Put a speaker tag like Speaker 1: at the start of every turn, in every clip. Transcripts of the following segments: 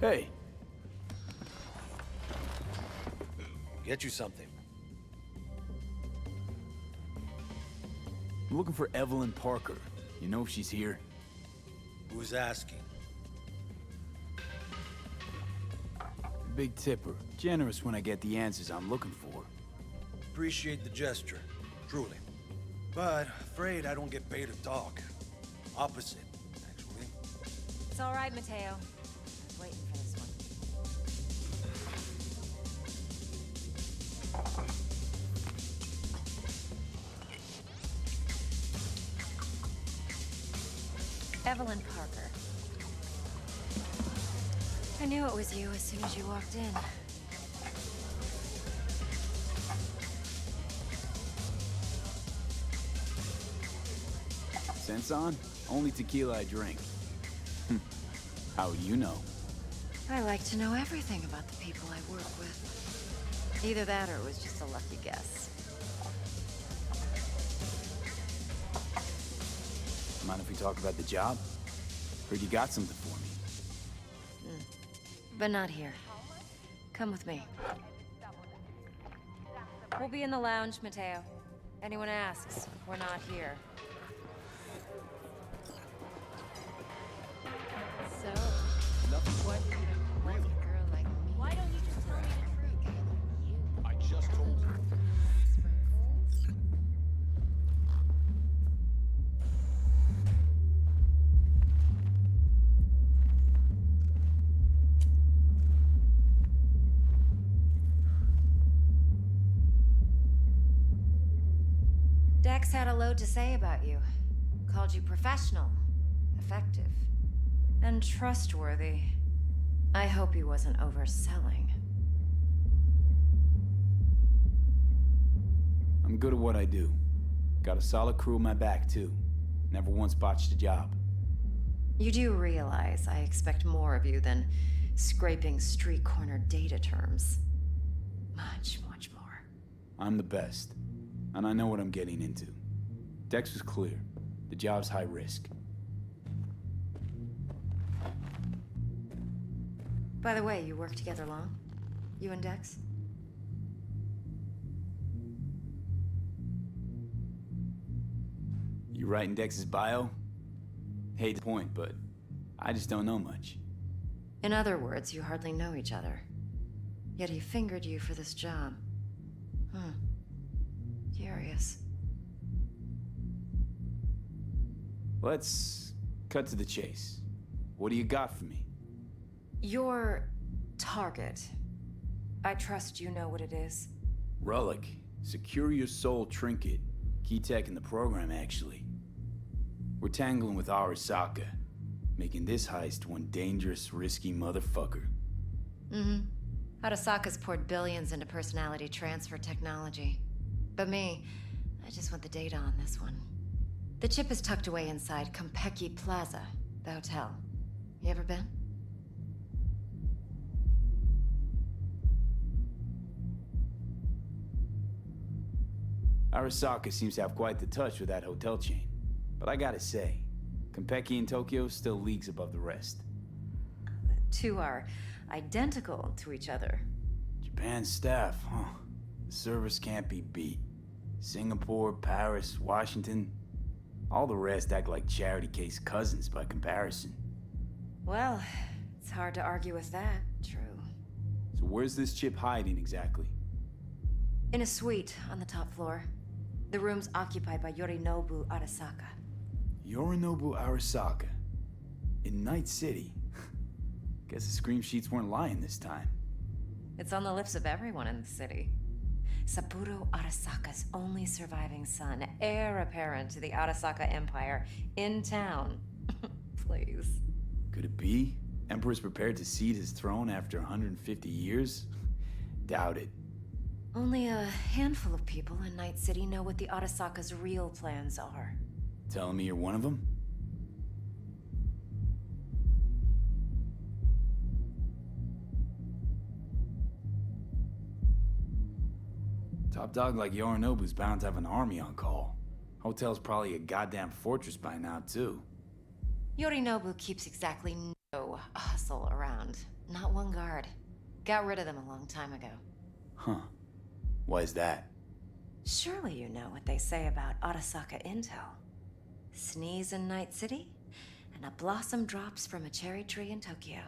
Speaker 1: Hey,
Speaker 2: Get you something.
Speaker 1: I'm looking for Evelyn Parker. You know if she's here?
Speaker 2: Who's asking?
Speaker 1: Big tipper. Generous when I get the answers I'm looking for.
Speaker 2: Appreciate the gesture, truly. But afraid I don't get paid to talk. Opposite, actually.
Speaker 3: It's all right, Mateo. I was waiting for this one. Evelyn Parker. I knew it was you as soon as you walked in.
Speaker 1: Sense on? Only tequila I drink. How you know?
Speaker 3: I like to know everything about the people I work with. Either that or it was just a lucky guess.
Speaker 1: Mind if we talk about the job? Heard you got something for me.
Speaker 3: But not here. Come with me. We'll be in the lounge, Mateo. Anyone asks, we're not here. So, what do you want a girl like me? Why don't you just tell me the truth?
Speaker 4: I just told you.
Speaker 3: Dex had a load to say about you. Called you professional, effective, and trustworthy. I hope he wasn't overselling.
Speaker 1: I'm good at what I do. Got a solid crew in my back, too. Never once botched a job.
Speaker 3: You do realize I expect more of you than scraping street corner data terms. Much, much more.
Speaker 1: I'm the best. And I know what I'm getting into. Dex was clear. The job's high risk.
Speaker 3: By the way, you work together long? You and Dex?
Speaker 1: You writing Dex's bio? Hate the point, but I just don't know much.
Speaker 3: In other words, you hardly know each other. Yet he fingered you for this job. Curious.
Speaker 1: Let's cut to the chase. What do you got for me?
Speaker 3: Your target. I trust you know what it is.
Speaker 1: Relic. Secure your soul trinket. Key tech in the program, actually. We're tangling with Arasaka, making this heist one dangerous, risky motherfucker.
Speaker 3: Arasaka's poured billions into personality transfer technology. But me, I just want the data on this one. The chip is tucked away inside Konpeki Plaza, the hotel. You ever been?
Speaker 1: Arasaka seems to have quite the touch with that hotel chain. But I gotta say, Konpeki in Tokyo still leagues above the rest.
Speaker 3: The two are identical to each other.
Speaker 1: Japan's staff, huh? The service can't be beat. Singapore, Paris, Washington. All the rest act like charity case cousins by comparison.
Speaker 3: Well, it's hard to argue with that. True.
Speaker 1: So where's this chip hiding exactly?
Speaker 3: In a suite on the top floor. The room's occupied by Yorinobu Arasaka.
Speaker 1: Yorinobu Arasaka. In Night City. Guess the scream sheets weren't lying this time.
Speaker 3: It's on the lips of everyone in the city. Saburo Arasaka's only surviving son, heir apparent to the Arasaka Empire, in town. Please.
Speaker 1: Could it be? Emperor's prepared to cede his throne after 150 years? Doubt it.
Speaker 3: Only a handful of people in Night City know what the Arasaka's real plans are.
Speaker 1: Telling me you're one of them? Top dog like Yorinobu's bound to have an army on call. Hotel's probably a goddamn fortress by now, too.
Speaker 3: Yorinobu keeps exactly no hustle around. Not one guard. Got rid of them a long time ago.
Speaker 1: Huh. Why is that?
Speaker 3: Surely you know what they say about Arasaka intel. Sneeze in Night City, and a blossom drops from a cherry tree in Tokyo.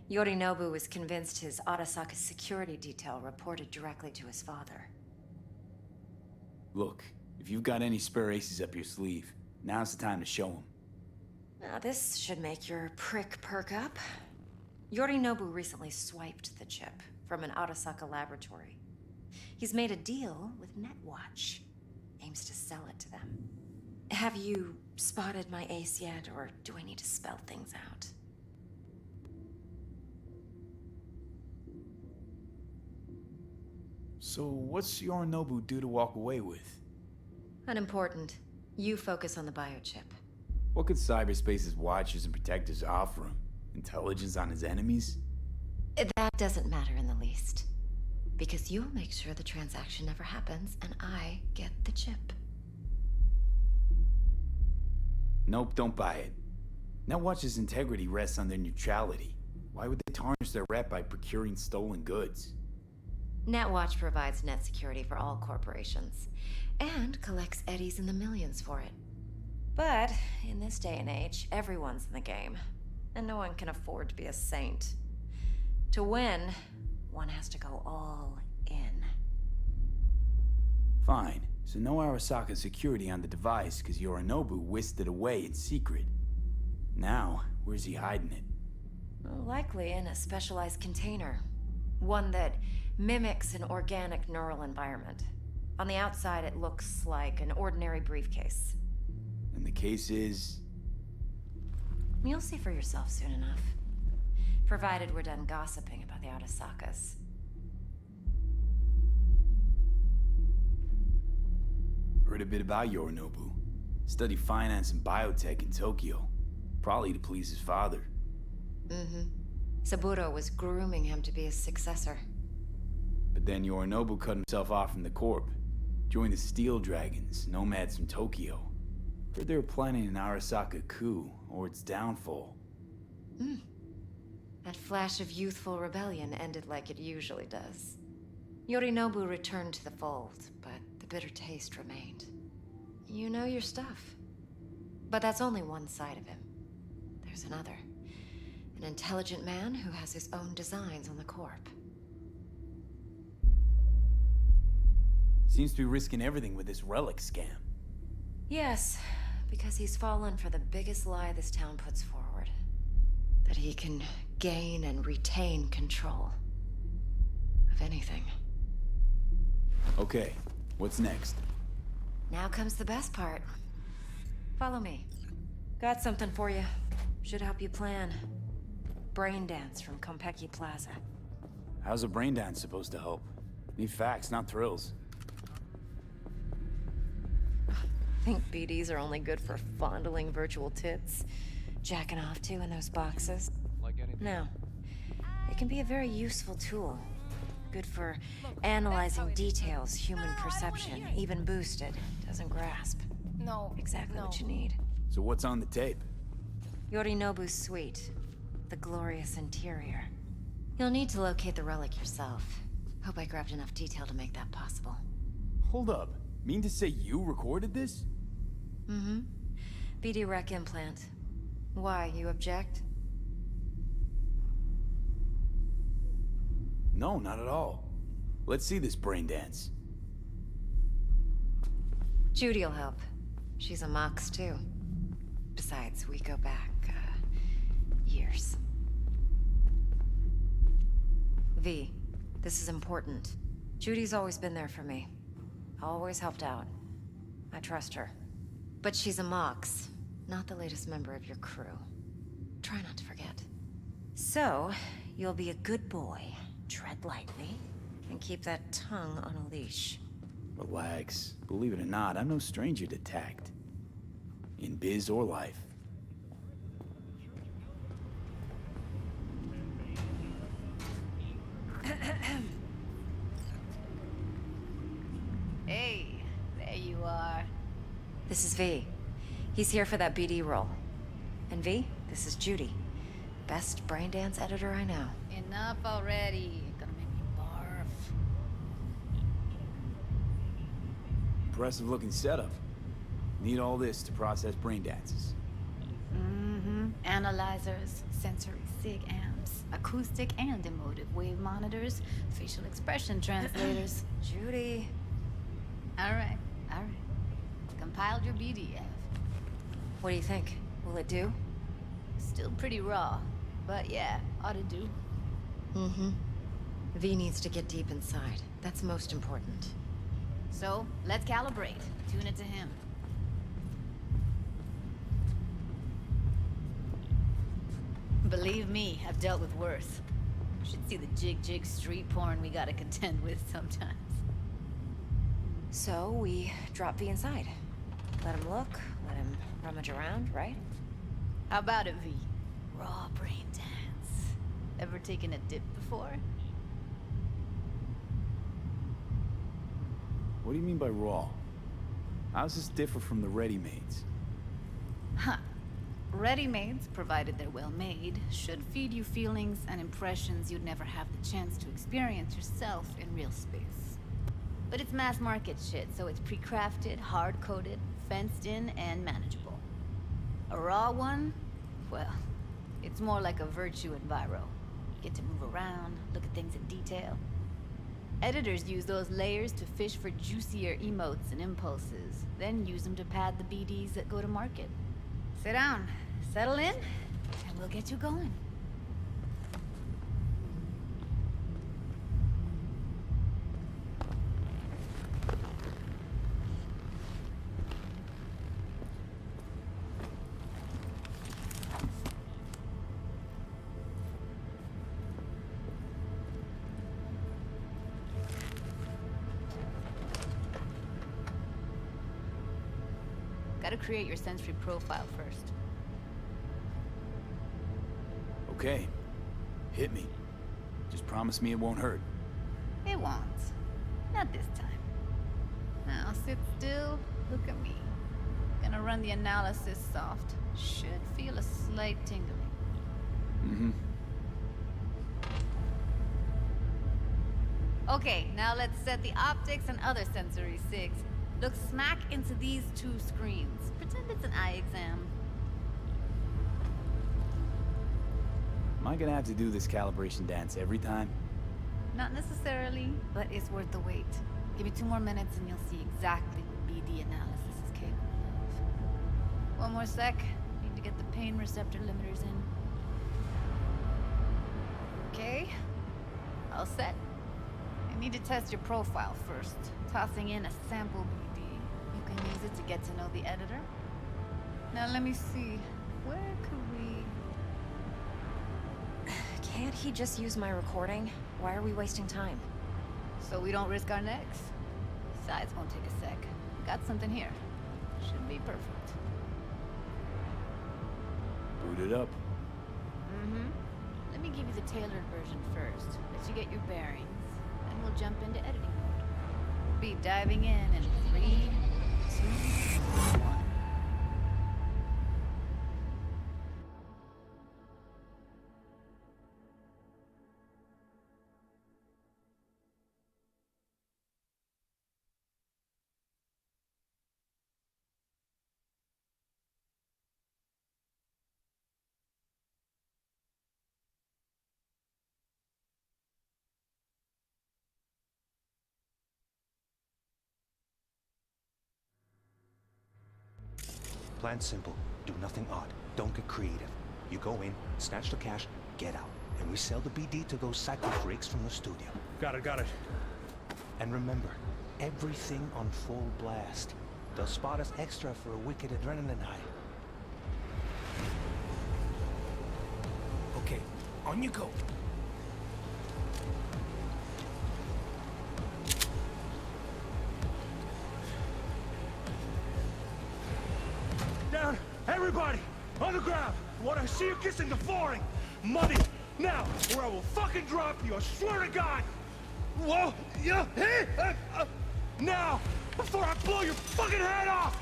Speaker 3: Yorinobu was convinced his Arasaka security detail reported directly to his father.
Speaker 1: Look, if you've got any spare aces up your sleeve, now's the time to show them.
Speaker 3: Now this should make your prick perk up. Yorinobu recently swiped the chip from an Arasaka laboratory. He's made a deal with Netwatch. Aims to sell it to them. Have you spotted my ace yet, or do I need to spell things out?
Speaker 1: So what's Yorinobu due to walk away with?
Speaker 3: Unimportant. You focus on the biochip.
Speaker 1: What could cyberspace's watchers and protectors offer him? Intelligence on his enemies?
Speaker 3: That doesn't matter in the least. Because you'll make sure the transaction never happens, and I get the chip.
Speaker 1: Nope, don't buy it. Netwatch's integrity rests on their neutrality. Why would they tarnish their rep by procuring stolen goods?
Speaker 3: Netwatch provides net security for all corporations, and collects eddies in the millions for it. But, in this day and age, everyone's in the game, and no one can afford to be a saint. To win, one has to go all in.
Speaker 1: Fine, so no Arasaka security on the device because Yorinobu whisked it away in secret. Now, where's he hiding it?
Speaker 3: Well, likely in a specialized container. One that mimics an organic neural environment. On the outside, it looks like an ordinary briefcase.
Speaker 1: And the case is...
Speaker 3: You'll see for yourself soon enough. Provided we're done gossiping about the Arasakas.
Speaker 1: Heard a bit about Yorinobu. Studied finance and biotech in Tokyo. Probably to please his father.
Speaker 3: Mm-hmm. Saburo was grooming him to be his successor.
Speaker 1: But then Yorinobu cut himself off from the Corp. Joined the Steel Dragons, nomads from Tokyo. Heard they were planning an Arasaka coup, or its downfall.
Speaker 3: That flash of youthful rebellion ended like it usually does. Yorinobu returned to the fold, but the bitter taste remained. You know your stuff. But that's only one side of him. There's another. An intelligent man who has his own designs on the Corp.
Speaker 1: Seems to be risking everything with this relic scam.
Speaker 3: Yes, because he's fallen for the biggest lie this town puts forward. That he can gain and retain control of anything.
Speaker 1: Okay, what's next?
Speaker 3: Now comes the best part. Follow me. Got something for you. Should help you plan. Brain dance from Konpeki Plaza.
Speaker 1: How's a brain dance supposed to help? Need facts, not thrills.
Speaker 3: Think BDs are only good for fondling virtual tits? Jacking off to in those boxes? No. It can be a very useful tool. Good for analyzing details human perception, even boosted, doesn't grasp.
Speaker 4: No.
Speaker 3: Exactly what you need.
Speaker 1: So what's on the tape?
Speaker 3: Yorinobu's suite. The glorious interior. You'll need to locate the relic yourself. Hope I grabbed enough detail to make that possible.
Speaker 1: Hold up. Mean to say you recorded this?
Speaker 3: Mm-hmm. BD rec implant. Why, you object?
Speaker 1: No, not at all. Let's see this brain dance.
Speaker 3: Judy'll help. She's a Mox, too. Besides, we go back, years. V, this is important. Judy's always been there for me. Always helped out. I trust her. But she's a Mox, not the latest member of your crew. Try not to forget. So, you'll be a good boy, tread lightly, and keep that tongue on a leash.
Speaker 1: Relax. Believe it or not, I'm no stranger to tact. In biz or life.
Speaker 4: Hey, there you are.
Speaker 3: This is V. He's here for that BD role. And V, this is Judy. best brain dance editor I know.
Speaker 4: Enough already. Gonna make me barf.
Speaker 1: Impressive looking setup. Need all this to process brain dances.
Speaker 4: Analyzers, sensory sig amps, acoustic and emotive wave monitors, facial expression translators.
Speaker 3: Judy.
Speaker 4: Alright. Compiled your BDF.
Speaker 3: What do you think? Will it do?
Speaker 4: Still pretty raw, but yeah, ought to do.
Speaker 3: V needs to get deep inside. That's most important.
Speaker 4: So, let's calibrate. Tune it to him. Believe me, I've dealt with worse. Should see the jig street porn we gotta contend with sometimes.
Speaker 3: So, we drop V inside. Let him look, let him rummage around, right?
Speaker 4: How about it, V? Raw brain dance. Ever taken a dip before?
Speaker 1: What do you mean by raw? How does this differ from the ready-mades?
Speaker 4: Huh. Ready-mades, provided they're well made, should feed you feelings and impressions you'd never have the chance to experience yourself in real space. But it's mass market shit, so it's pre-crafted, hard-coded, fenced in, and manageable. A raw one? Well, it's more like a virtue enviro. You get to move around, look at things in detail. Editors use those layers to fish for juicier emotes and impulses, then use them to pad the BDs that go to market. Sit down, settle in, and we'll get you going. Gotta create your sensory profile first.
Speaker 1: Okay. Hit me. Just promise me it won't hurt.
Speaker 4: It won't. Not this time. Now sit still, look at me. Gonna run the analysis soft. Should feel a slight tingling. Okay, now let's set the optics and other sensory sigs. Look smack into these two screens. Pretend it's an eye exam.
Speaker 1: Am I gonna have to do this calibration dance every time?
Speaker 4: Not necessarily, but it's worth the wait. Give me 2 more minutes and you'll see exactly what BD analysis is capable of. 1 more sec. Need to get the pain receptor limiters in. Okay. All set. I need to test your profile first. Tossing in a sample BD. You can use it to get to know the editor. Now let me see. Where could we...
Speaker 3: Can't he just use my recording? Why are we wasting time?
Speaker 4: So we don't risk our necks. Besides, won't take a sec. Got something here. Should be perfect.
Speaker 1: Boot it up.
Speaker 4: Let me give you the tailored version first. Let you get your bearings. Then we'll jump into editing mode. We'll be diving in 3, 2, 1.
Speaker 5: Plan simple. Do nothing odd. Don't get creative. You go in, snatch the cash, get out. And we sell the BD to those psycho freaks from the studio.
Speaker 2: Got it.
Speaker 5: And remember, everything on full blast. They'll spot us extra for a wicked adrenaline high.
Speaker 2: Okay, on you go. Down! Everybody! On the ground! I want to see you kissing the flooring! Money! Now! Or I will fucking drop you! I swear to God! Whoa! Yeah! Hey! Now! Before I blow your fucking head off!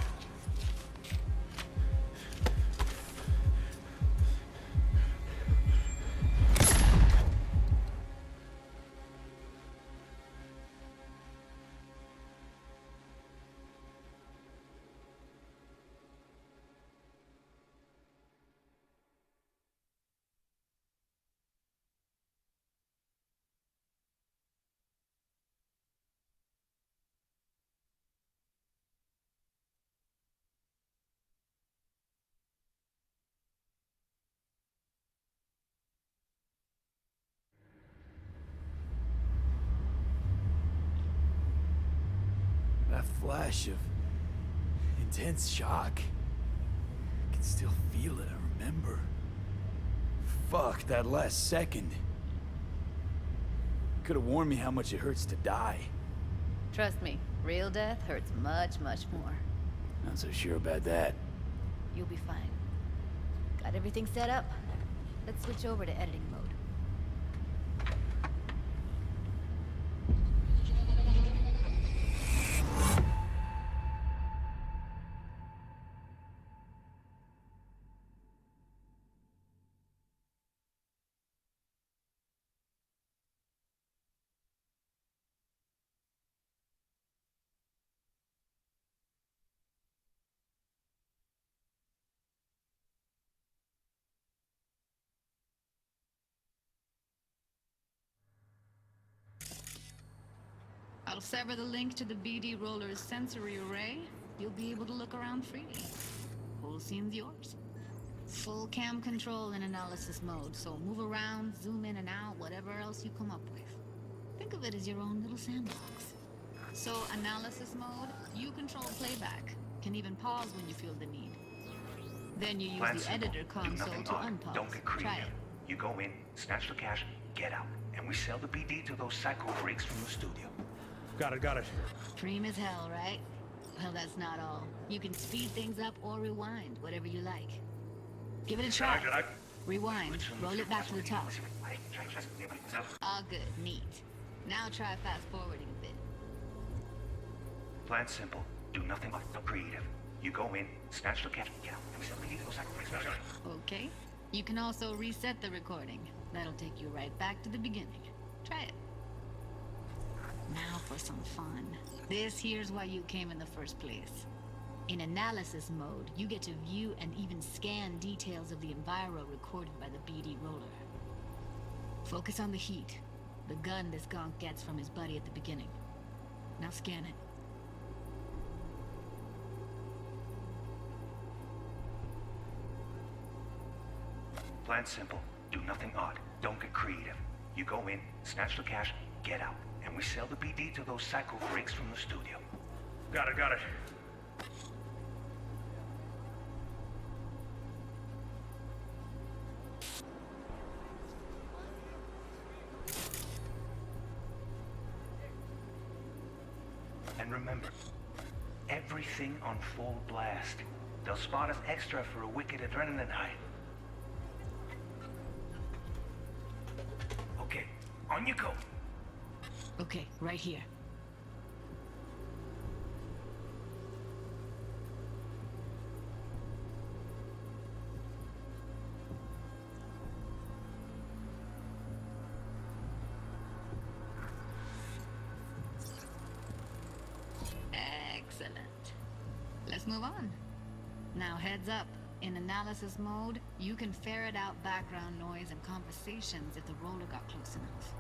Speaker 1: flash of intense shock. I can still feel it, I remember. Fuck, that last second. Could have warned me how much it hurts to die.
Speaker 4: Trust me, real death hurts much, much more.
Speaker 1: Not so sure about that.
Speaker 4: You'll be fine. Got everything set up? Let's switch over to editing mode. I'll sever the link to the BD Roller's sensory array. You'll be able to look around freely. Whole scene's yours. Full cam control in analysis mode, so move around, zoom in and out, whatever else you come up with. Think of it as your own little sandbox. So, analysis mode, you control playback. Can even pause when you feel the need. Then you use
Speaker 5: Plan
Speaker 4: the
Speaker 5: simple.
Speaker 4: editor
Speaker 5: Do
Speaker 4: console
Speaker 5: nothing
Speaker 4: to
Speaker 5: odd.
Speaker 4: unpause.
Speaker 5: Don't get
Speaker 4: Try
Speaker 5: creative.
Speaker 4: it.
Speaker 5: You go in, snatch the cash, get out, and we sell the BD to those psycho freaks from the studio.
Speaker 2: Got it.
Speaker 4: Dream as hell, right? Well, that's not all. You can speed things up or rewind, whatever you like. Give it a try. Rewind, roll it back to the top. All good, neat. Now try fast forwarding a bit.
Speaker 5: Plan simple. Do nothing odd. Don't creative. You go in, snatch the cash, get out, and we sell the BD to those psycho freaks from the studio.
Speaker 4: Okay. You can also reset the recording. That'll take you right back to the beginning. Try it. Now for some fun. This here's why you came in the first place. In analysis mode, you get to view and even scan details of the enviro recorded by the BD roller. Focus on the heat, the gun this gonk gets from his buddy at the beginning. Now scan it.
Speaker 5: Plan simple. Do nothing odd. Don't get creative. You go in, snatch the cash, get out, and we sell the BD to those psycho freaks from the studio.
Speaker 2: Got it.
Speaker 5: And remember, everything on full blast. They'll spot us extra for a wicked adrenaline high. Okay, on you go.
Speaker 4: Okay, right here. Excellent. Let's move on. Now heads up. In analysis mode, you can ferret out background noise and conversations if the roller got close enough.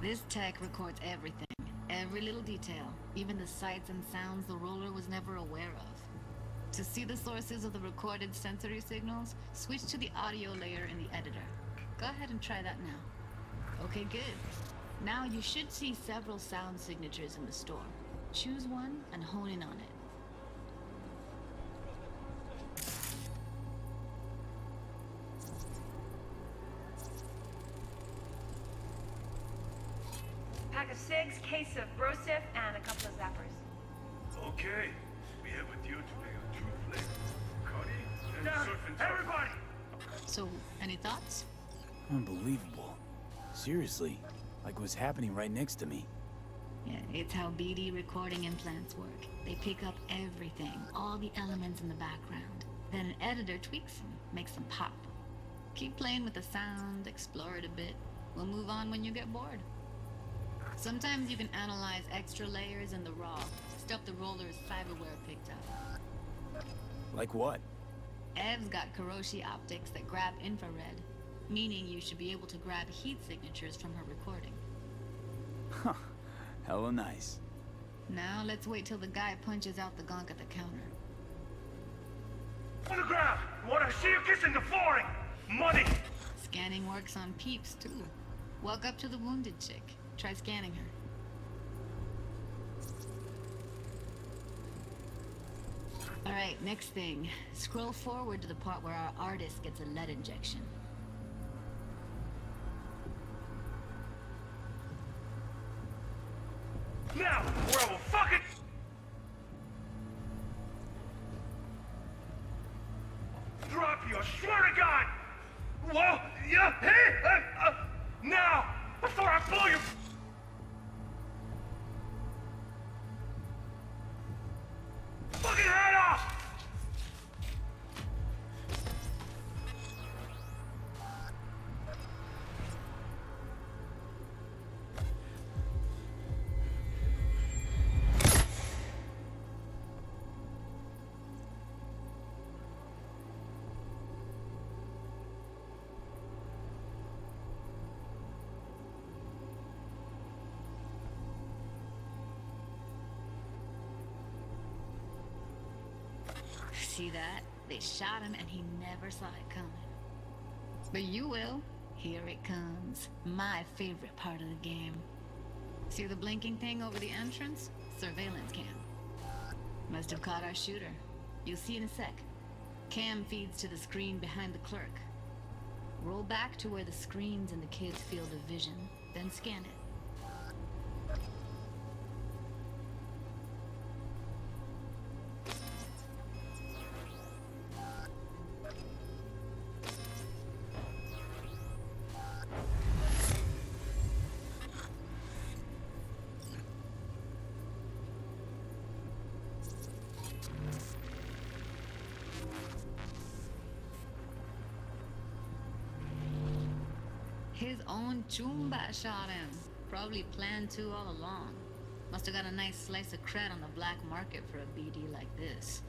Speaker 4: This tech records everything, every little detail, even the sights and sounds the roller was never aware of. To see the sources of the recorded sensory signals, switch to the audio layer in the editor. Go ahead and try that now. Okay, good. Now you should see several sound signatures in the store. Choose one and hone in on it.
Speaker 6: Pack of cigs, case of Brosif, and a couple of zappers.
Speaker 2: Okay. We have with you today a true flavor. Connie and
Speaker 6: Now,
Speaker 2: surfing.
Speaker 6: everybody!
Speaker 4: So, any thoughts?
Speaker 1: Unbelievable. Seriously, like what's happening right next to me.
Speaker 4: Yeah, it's how BD recording implants work. They pick up everything, all the elements in the background. Then an editor tweaks them, makes them pop. Keep playing with the sound, explore it a bit. We'll move on when you get bored. Sometimes you can analyze extra layers in the raw, stuff the roller's cyberware picked up.
Speaker 1: Like what?
Speaker 4: Ev's got Kiroshi optics that grab infrared, meaning you should be able to grab heat signatures from her recording.
Speaker 1: Huh. Hella nice.
Speaker 4: Now let's wait till the guy punches out the gonk at the counter.
Speaker 2: On the ground! What I see you kissing the flooring! Money!
Speaker 4: Scanning works on peeps, too. Walk up to the wounded chick. Try scanning her. Right, next thing. Scroll forward to the part where our artist gets a lead injection.
Speaker 2: Now, or I will fucking... drop you, I swear to God! Whoa, yeah, hey, now, before I blow your... fucking head off!
Speaker 4: See that? They shot him and he never saw it coming. But you will. Here it comes. My favorite part of the game. See the blinking thing over the entrance? Surveillance cam. Must have caught our shooter. You'll see in a sec. Cam feeds to the screen behind the clerk. Roll back to where the screen's in the kid's field of vision, then scan it. His own Chumba shot him. Probably planned to all along. Must have got a nice slice of cred on the black market for a BD like this.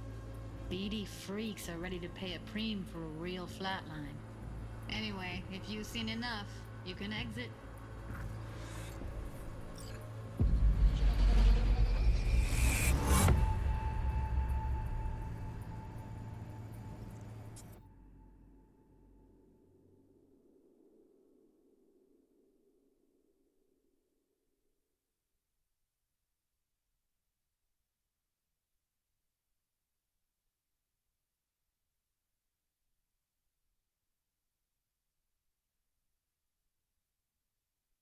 Speaker 4: BD freaks are ready to pay a preem for a real flatline. Anyway, if you've seen enough, you can exit.